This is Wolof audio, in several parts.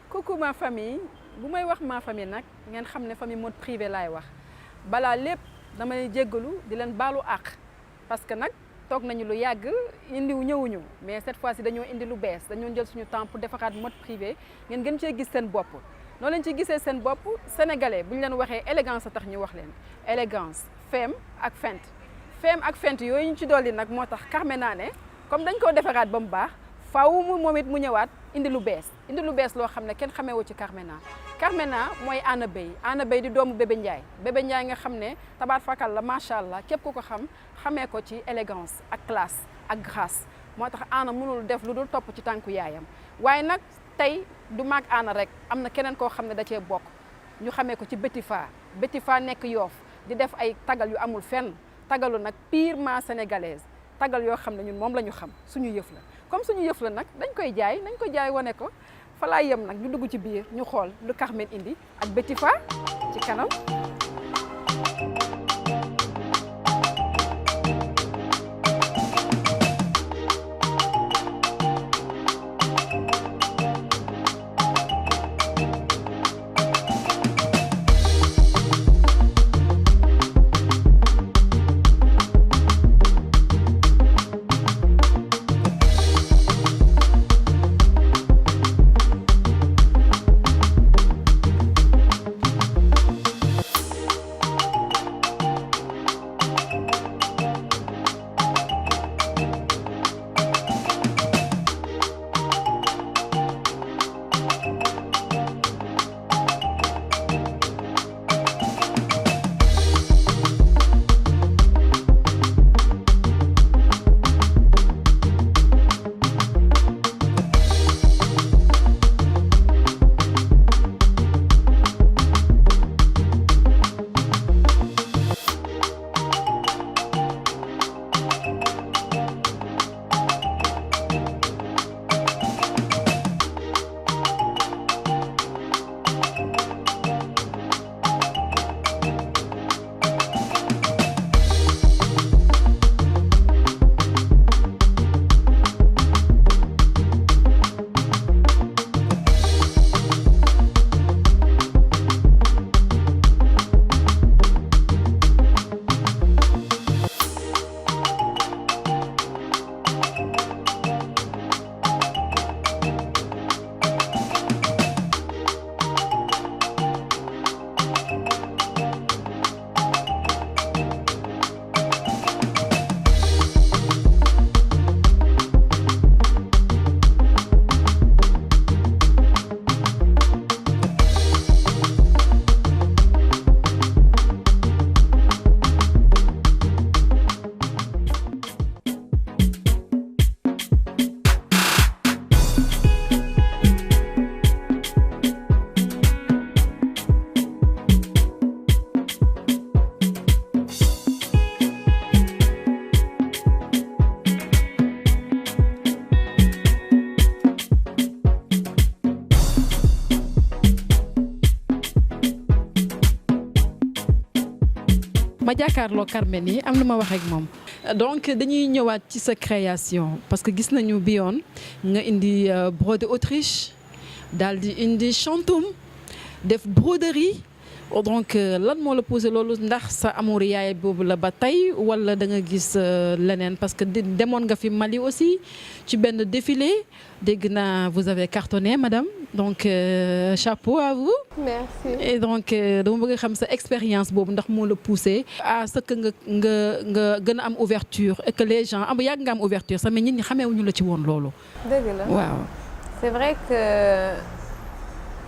coucou ma famille bu may wax ma famille nag ngeen xam ne famille mode privé laay wax balaa lépp damay jéggalu di leen baalu àq parce que nag toog nañu lu yàgg indiw ñëwuñu mais cette fois ci dañoo indi lu bees dañoo jël suñu temps pour defaraat mode privé ngeen gën cee gis seen bopp noo leen ci gisee seen bopp sénégalais bu ñu leen waxee élégance a tax ñu wax leen élégance femme ak fent yooyu ñu ci dolli nag moo tax Carmena ne comme dañ koo defaraat ba mu baax faaw moom it mu ñëwaat indi lu bees loo xam ne kenn xamee wu ci Carmena mooy Anna Beye di doomu Bébé Ndiaye nga xam ne tabaat fakal la macha allah képp ku ko xam xamee ko ci élégance ak classe ak grâce moo tax Anna mënul def lu dul topp ci tànku yaayam waaye nag tey du maag Anna rek am na keneen koo xam ne da cee bokk ñu xamee ko ci Betty Fa nekk Yoff di def ay tagal yu amul fenn tagalu nag purement sénégalaise tagal yoo xam ne ñun moom la ñu xam suñu yëf la comme suñu yëf la nag dañ ko jaay wane ko fa laa yem nag ñu dugg ci biir ñu xool lu Carmen indi ak Betty Fa ci kanam. ma jàkkaarloo Carmen yi am lu ma wax ak moom donc dañuy ñëwaat ci sa création parce que gis nañu bi yoon nga indi brodé Autriche daal di indi chantum def broderie donc lan moo la posé loolu ndax sa amour yaay boobu la ba tey wala da nga gis leneen parce que demoon nga fi Mali aussi ci benn défilé dégg naa vous avez cartonné madame donc chapeau à vous. Merci. Et donc dama bëgg a xam sa expérience boobu ndax moo la poussé à ce que nga gën a am ouverture et que les gens yàgg nga am ouverture sax mais nit ñi xameewuñu la ci woon loolu. dëgg la waaw. C'est vrai que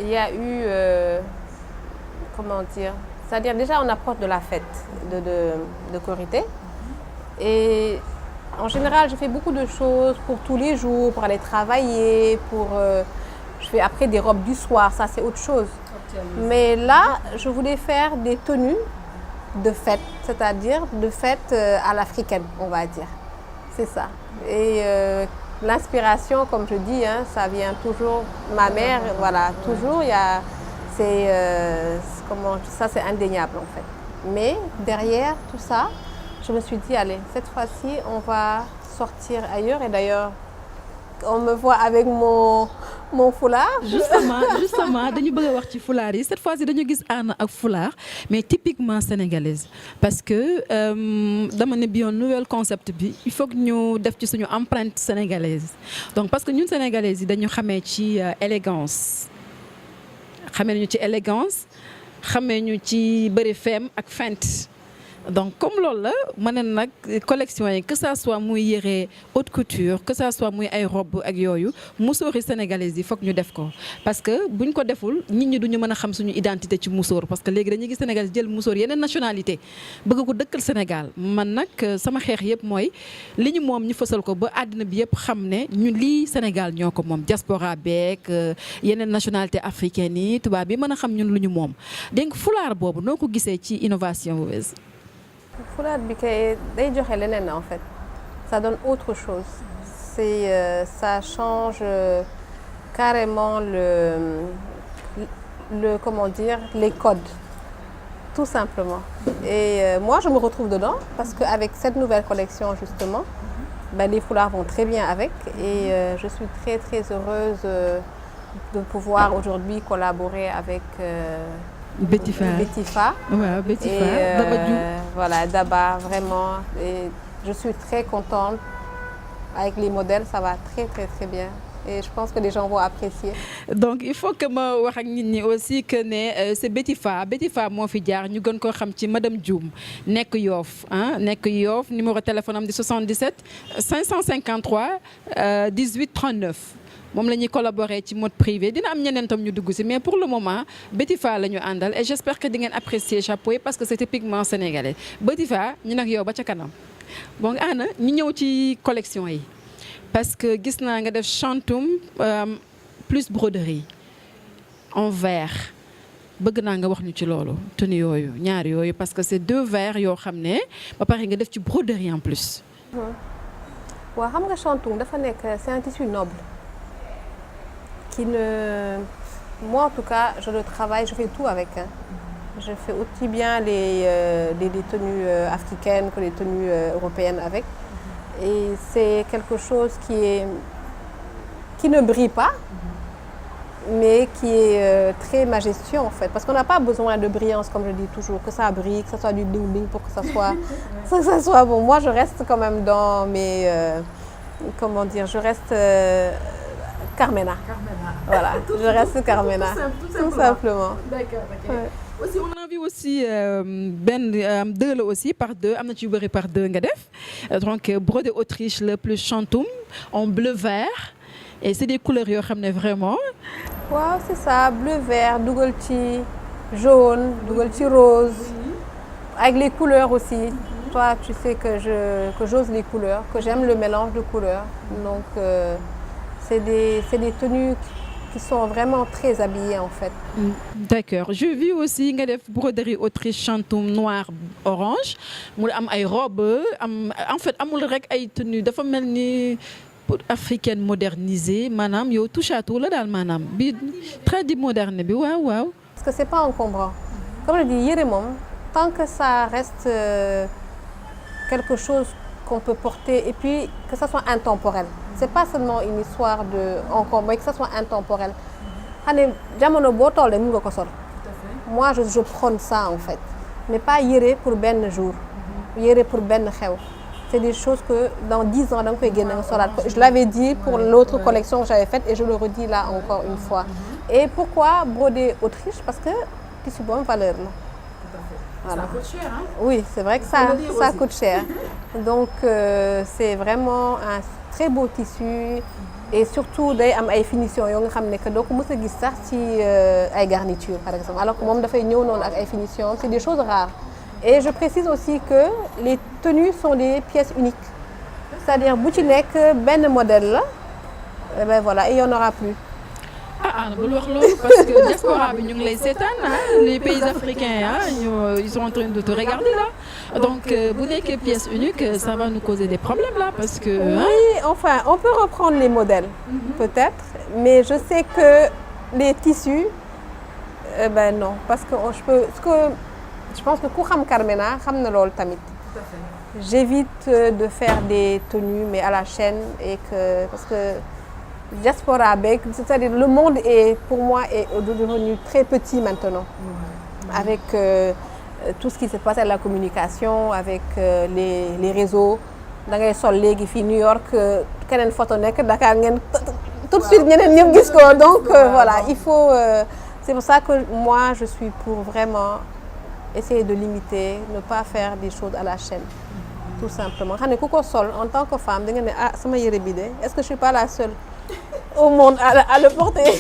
il y a eu comment dire, c'est-à-dire déjà on approche de la fête de Korité et en général je fais beaucoup de choses pour tous les jours, pour aller travailler, je fais après des robes du soir, ça c'est autre chose. Mais là je voulais faire des tenues de fête, c'est-à-dire de fête à l'africaine, on va dire. C'est ça. Et l'inspiration, comme je dis, hein, ça vient toujours, ma mère, voilà, toujours, il y a, ça c'est indéniable en fait. Mais derrière tout ça, je me suis dit, allez, cette fois-ci, on va sortir ailleurs. Et d'ailleurs, on me voit avec mon foulard. Justement dañu bëgg a wax ci foulard yi cette fois-ci dañu gis Anna ak foulard mais typiquement sénégalaise parce que dama ne bi yoon nouvel concept bi il faut que ñu def ci suñu empreinte sénégalaise donc parce que ñun sénégalaises yi dañu xamee ci élégance xamee nañu ci élégance xamee ñu ci bëri feem ak feinte donc comme loolu la ma ne nag collection yi que ça soit muy yére haute couture que ça soit muy ay robe ak yooyu musóori sénégalaises yi foog ñu def ko parce que buñ ko deful nit ñi duñu mën a xam suñu identité ci musóor parce que léegi dañuy gis Sénégal jël musóor yeneen nationalité bëgg ko dëkkal Sénégal man nag sama xeex yëpp mooy li ñu moom ñu fësal ko ba àddina bi yëpp xam ne ñun lii Sénégal ñoo ko moom diaspora beek yeneen nationalité africaine yi tubaab bi mën a xam ñun lu ñu moom donc foulard boobu noo ko gisee ci innovation bu bees. Foulard bi kay day joxe leneen en fait ça donne autre chose ça change carrément le comment dire les codes tout simplement et moi je me retrouve dedans parce que avec cette nouvelle collection justement les foulards vont très bien avec et je suis très très heureuse de pouvoir aujourd'hui collaborer avec Bétifa. Ouais, Bétifa. Voilà, Daba, vraiment. Et je suis très contente. Avec les modèles, ça va très, très, très bien. Et je pense que les gens vont apprécier. Donc, il faut que ma wax ak nit ñi aussi que ne c'est Bétifa moo fi jaar ñu gën koo xam ci madame Dioum nekk Yoff nekk Yoff numéro téléphone am di 77 553 18 39. moom la ñuy collaborer ci mode privé dina am ñeneen tam ñu dugg ci mais pour le moment Bétifa la ñu àndal et j'espère que di ngeen apprécier chapeau yi parce que c'est typiquement sénégalais Bétifa ñu nag yow ba ca kanam bon Anna ñu ñëw ci collection yi parce que gis naa nga def chantum plus broderie en vert bëgg naa nga wax ñu ci loolu tenue yooyu ñaar yooyu parce que c'est 2 verres yoo xam ne ba pare nga def ci broderie en plus. waaw xam nga chantum dafa nekk c'est un tissu noble. Moi en tout cas, je le travaille, je fais tout avec. Je fais aussi bien les tenues africaines que les tenues européennes avec. Et c'est quelque chose qui ne brille pas, mais qui est très majestueux en fait. Parce qu'on n'a pas besoin de brillance, comme je dis toujours, que ça brille, que ça soit du bling-bling pour que ça soit bon. Moi je reste quand même dans mes... comment dire, je reste... Carmena. Voilà, je reste Carmena. Tout simplement. D'accord. Ouais. Aussi, on a vu aussi deux là aussi par 2, am na ci yu bëri par 2 nga def. Donc brodé Autriche le plus chantum en bleu vert et c'est des couleurs yoo xam ne vraiment. Waaw, c'est ça, bleu vert, dugal ci jaune, dugal ci rose. Avec les couleurs aussi. Toi, tu sais que j'ose les couleurs, que j'aime le mélange de couleurs. Donc c'est des tenues qui sont vraiment très habillées en fait. D'accord. J'ai vu aussi nga def broderie Autriche chantum noir orange mu am ay robes en fait amul rek ay tenues dafa mel ni africaine modernisée maanaam yow touche à tout la daal maanaam bi très di moderne bi waaw. Parce que c'est pas encombrant. Comme je dis yére moom tant que ça reste quelque chose qu'on peut porter et puis que ça soit intemporel. C'est pas seulement une histoire de encombre, mais que ça soit intemporel. Xane jamono boo toll mën nga ko sol. Moi je prône ça en fait, mais pas yére pour benn jour, yére pour benn xew. C'est des choses que dans 10 ans da nga koy génne nga solaat ko. Je l'avais dit pour l'autre collection que j'avais faite et je le redis là encore une fois. Et pourquoi broder Autriche? Parce que tissu bu am valeur la. Voilà. Ça coûte cher, hein? Oui, c'est vrai que ça coûte cher. Donc c'est vraiment un très beau tissu et surtout day am ay finitions yoo nga xam ne que doo ko mës a gis sax ci ay garnitures par exemple alors que moom dafay ñëw noonu ak ay finitions c'est des choses rares. Et je précise aussi que les tenues sont des pièces uniques. C'est-à-dire bu ci nekk benn modèle la et ben voilà et il y en aura plus. bul wax loolu parce que diaspora bi ñu ngi lay seetaan les pays africains ils sont en train de te regarder là donc bu nekkee pièce unique ça va nous causer des problèmes là parce que. Oui, enfin on peut reprendre les modèles peut-être mais je sais que les tissus ben non parce que je pense que ku xam Carmena xam na loolu tamit. Tout à fait. J'évite de faire des tenues mais à la chaîne et que parce que diaspora beeg c'est-à-dire le monde est pour moi est devenu très petit maintenant avec tout ce qui se passe à la communication avec les réseaux da ngay sol léegi fii New York keneen photo nekk Dakar ngeen tout de suite ñeneen ñëpp gis ko donc voilà il faut c'est pour ça que moi je suis pour vraiment essayer de limiter ne pas faire des choses à la chaîne tout simplement xam ne ku ko sol en tant que femme da nga ne ah sama yére bi de est-ce que je suis pas la seule au monde à le porter.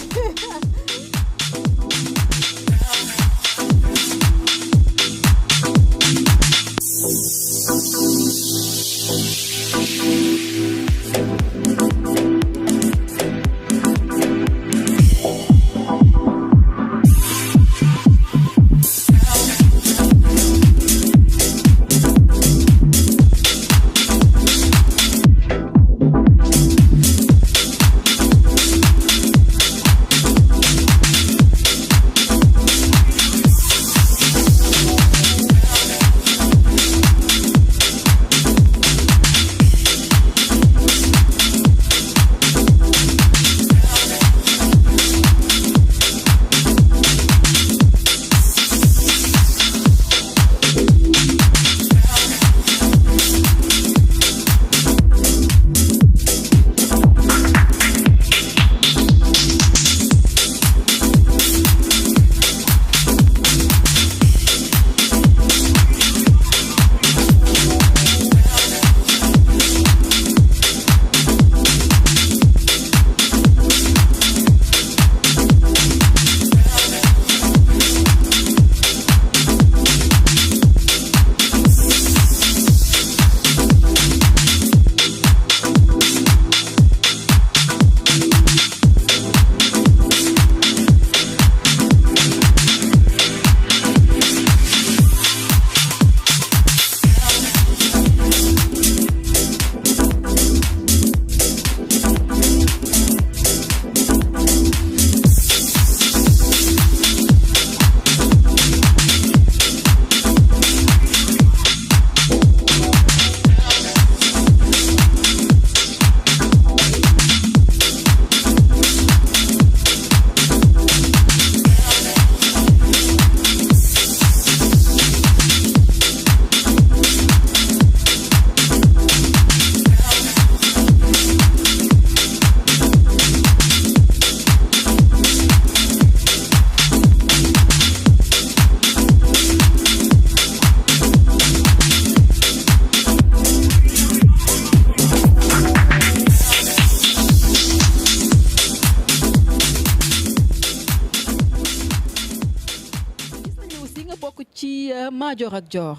Madior ak Dior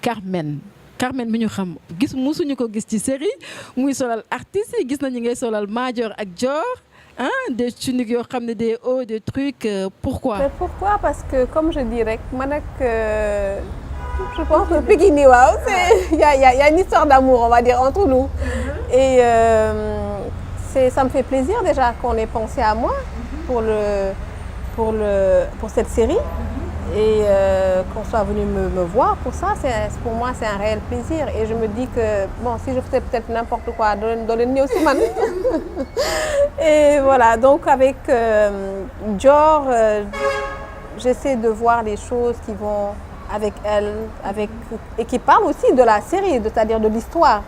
Carmen mi ñu xam gis musuñu ko gis ci série muy solal artistes yi gis nañu ngay solal Madior ak Dior des tuniques yoo xam ne des hauts des trucs pourquoi. Mais pourquoi parce que comme je dis rek man ak je pense que Pikini waaw c'est y a une histoire d'amour on va dire entre nous et ça me fait plaisir déjà qu'on ait pensé à moi pour cette série. Et qu'on soit venu me voir pour ça, pour moi c'est un réel plaisir et je me dis que bon si je faisais peut-être n'importe quoi dans le nez aussi man et voilà donc avec Dior j'essaie de voir les choses qui vont avec elle et qui parlent aussi de la série c'est-à-dire de l'histoire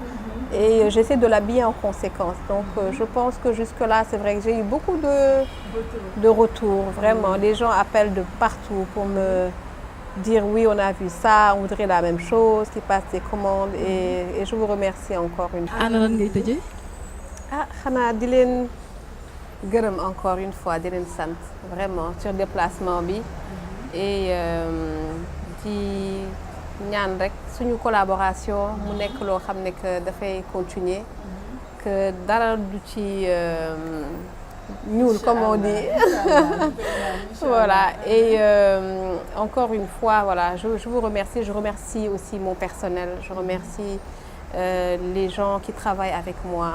et j'essaie de l'habiller en conséquence donc je pense que jusque-là c'est vrai que j'ai eu beaucoup de retours vraiment les gens appellent de partout pour me dire oui on a vu ça on voudrait la même chose qui passe des commandes et je vous remercie encore une fois. ana lan ngay tëjee. xanaa di leen gërëm encore une fois di leen sant vraiment sur déplacement bi et di ñaan rek suñu collaboration mu nekk loo xam ne que dafay continuer que dara du ci ñuul comme on dit voilà et encore une fois voilà je vous remercie je remercie aussi mon personnel je remercie les gens qui travaillent avec moi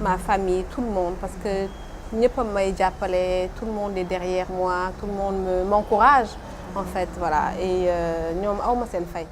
ma famille tout le monde parce que ñëpp a may jàppale tout le monde est derrière moi tout le monde m'encourage en fait voilà et ñoom awma seen fay.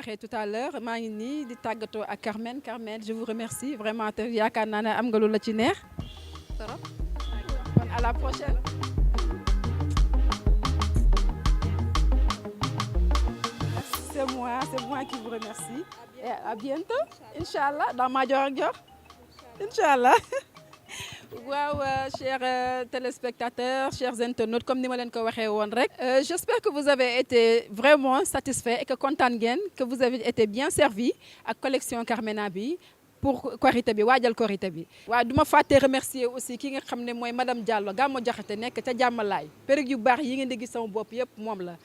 waxee tout à l'heure maa ngi nii di tàggatoo ak Carmen. Carmen, je vous remercie vraiment te yaakaar naa ne am nga lu la ci neex trop. Kon à la prochaine. C'est moi qui vous remercie. Et à bientôt, Inch'Allah, dans Madior ak Dior. Inch'Allah. Waaw, chers téléspectateurs, chers internautes, comme ni ma leen ko waxee woon rek. J'espère que vous avez été vraiment satisfaits et que kontaan ngeen, que vous avez été bien servis ak collection Carmena bi pour Korité bi waajal Korité bi. waaw du ma fàtte remercier aussi ki nga xam ne mooy madame Diallo Gammo Jaxate nekk ca Jàmmalaay. Perruque yu baax yi ngeen di gis sama bopp yëpp moom la.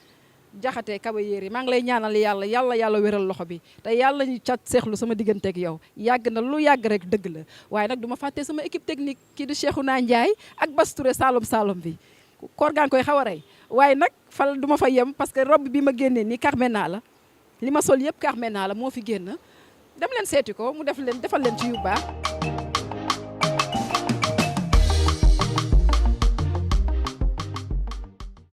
Jaxate Kabayeri maa ngi lay ñaanal yàlla wéral loxo bi te yàlla ñu cat seexlu sama digganteeg yow yàgg na lu yàgg rek dëgg la waaye nag du ma fàtte sama équipe technique kii di Cheikhouna Ndiaye ak Bass Touré Saloum bi koor gaa ngi koy xaw a rey waaye nag fal du ma fa yem parce que robe bi ma génnee nii Carmena la li ma sol yëpp Carmena la moo fi génn dem leen seeti ko mu defal leen ci yu baax.